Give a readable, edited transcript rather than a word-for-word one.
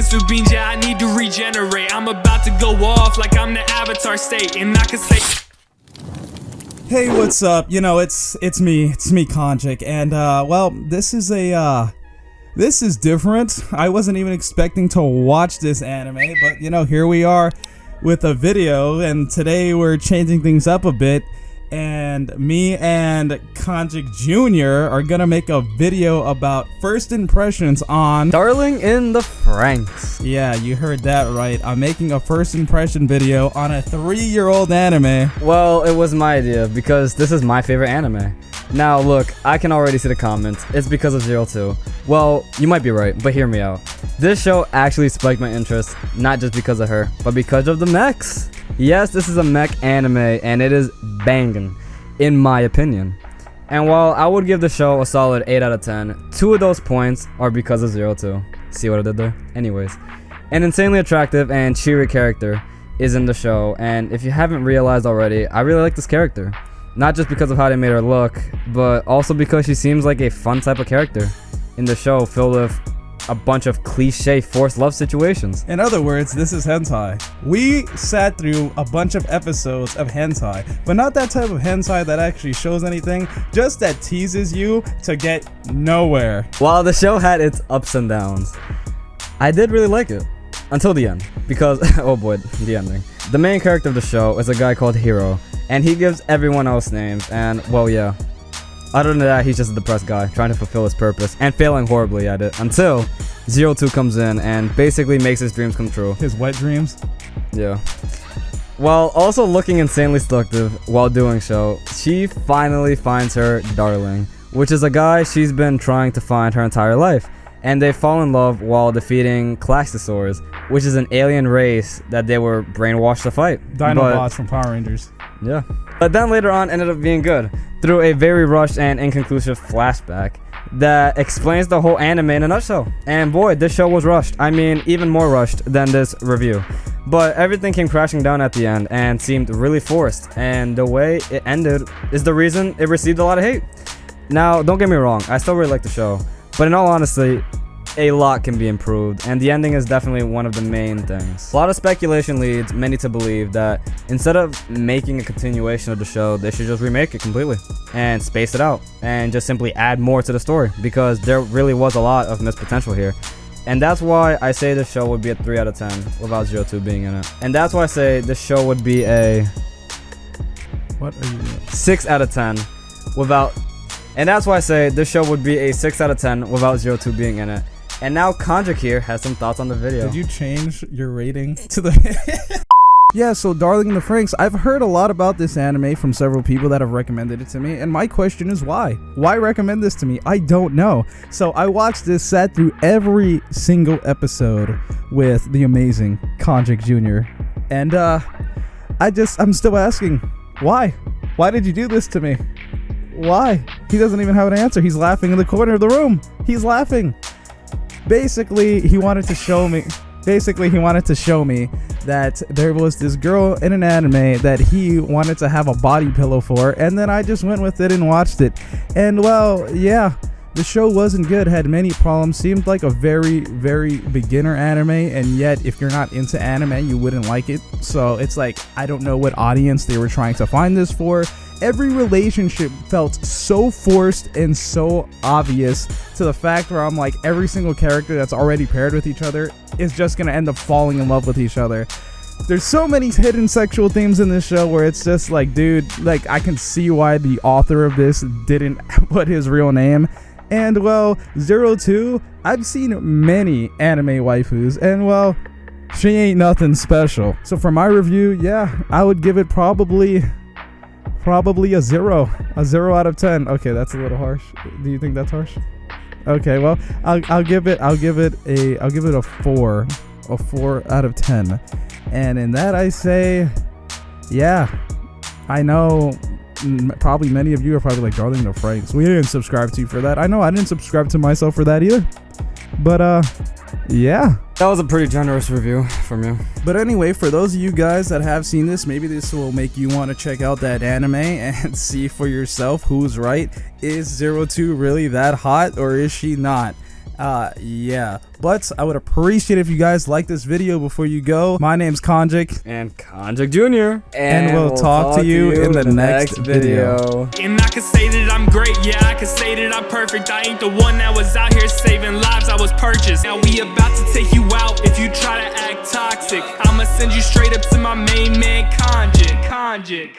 Mr. Beans, yeah, I need to regenerate. I'm about to go off like I'm the Avatar state, and I can say. Hey, what's up? You know, it's me, Kanjic, and well, this is different. I wasn't even expecting to watch this anime, but you know, here we are with a video, and today we're changing things up a bit, and me and Kanjic Jr. are gonna make a video about first impressions on Darling in the Franxx. Yeah, you heard that right. I'm making a first impression video on a 3-year-old anime. Well, it was my idea because this is my favorite anime. Now look, I can already see the comments. It's because of 02. Well, you might be right, but hear me out. This show actually spiked my interest, not just because of her, but because of the mechs. Yes, this is a mech anime, and it is banging, in my opinion. And while I would give the show a solid 8 out of 10, 2 of those points are because of 02. See what I did there? Anyways, an insanely attractive and cheery character is in the show, and if you haven't realized already, I really like this character. Not just because of how they made her look, but also because she seems like a fun type of character in the show, filled with a bunch of cliche forced love situations. In other words, this is hentai. We sat through a bunch of episodes of hentai, but not that type of hentai that actually shows anything, just that teases you to get nowhere. While the show had its ups and downs, I did really like it. Until the end, because, oh boy, the ending. The main character of the show is a guy called Hiro, and he gives everyone else names, and, well, yeah. Other than that, he's just a depressed guy, trying to fulfill his purpose, and failing horribly at it, until 02 comes in, and basically makes his dreams come true. His wet dreams? Yeah. While also looking insanely seductive while doing so, she finally finds her darling, which is a guy she's been trying to find her entire life. And they fall in love while defeating Claxosaurs, which is an alien race that they were brainwashed to fight. Dinobots from Power Rangers. Yeah. But then later on ended up being good, through a very rushed and inconclusive flashback that explains the whole anime in a nutshell. And boy, this show was rushed. I mean, even more rushed than this review. But everything came crashing down at the end and seemed really forced. And the way it ended is the reason it received a lot of hate. Now, don't get me wrong, I still really like the show. But in all honesty, a lot can be improved, and the ending is definitely one of the main things. A lot of speculation leads many to believe that instead of making a continuation of the show, they should just remake it completely and space it out and just simply add more to the story, because there really was a lot of missed potential here. And that's why I say this show would be a 3 out of 10 without 02 being in it. And that's why I say this show would be a... What are you doing? 6 out of 10 without... And that's why I say this show would be a 6 out of 10 without 02 being in it. And now Kanjic here has some thoughts on the video. Did you change your rating to the... Yeah, so Darling in the Franxx, I've heard a lot about this anime from several people that have recommended it to me, and my question is why? Why recommend this to me? I don't know. So I watched this, sat through every single episode with the amazing Kanjic Jr. And I'm still asking, why? Why did you do this to me? Why? He doesn't even have an answer. He's laughing in the corner of the room. He's laughing. Basically, he wanted to show me that there was this girl in an anime that he wanted to have a body pillow for, and then I just went with it and watched it. And well, yeah, the show wasn't good, had many problems, seemed like a very, very beginner anime, and yet if you're not into anime, you wouldn't like it. So it's like, I don't know what audience they were trying to find this for. Every relationship felt so forced and so obvious, to the fact where I'm like, every single character that's already paired with each other is just gonna end up falling in love with each other. There's so many hidden sexual themes in this show where it's just like, dude, like, I can see why the author of this didn't put his real name. And well, 02, I've seen many anime waifus, and well, she ain't nothing special. So for my review, yeah, I would give it probably a 0 out of 10. Okay, that's a little harsh. Do you think that's harsh? Okay, well, I'll give it a 4 out of 10. And in that I say, yeah, I know probably many of you are probably like, DarlingInTheFranxx, we didn't subscribe to you for that. I know I didn't subscribe to myself for that either. But yeah, that was a pretty generous review from you. But anyway, for those of you guys that have seen this, maybe this will make you want to check out that anime and see for yourself who's right. Is 02 really that hot, or is she not? Yeah, but I would appreciate if you guys like this video before you go. My name's Kanjic, And Kanjic Jr. and we'll talk to you in the next video. And I can say that I'm great, yeah, I can say that I'm perfect. I ain't the one that was out here saving lives, I was purchased. Now we about to take you out if you try to act toxic. I'ma send you straight up to my main man, Kanjic.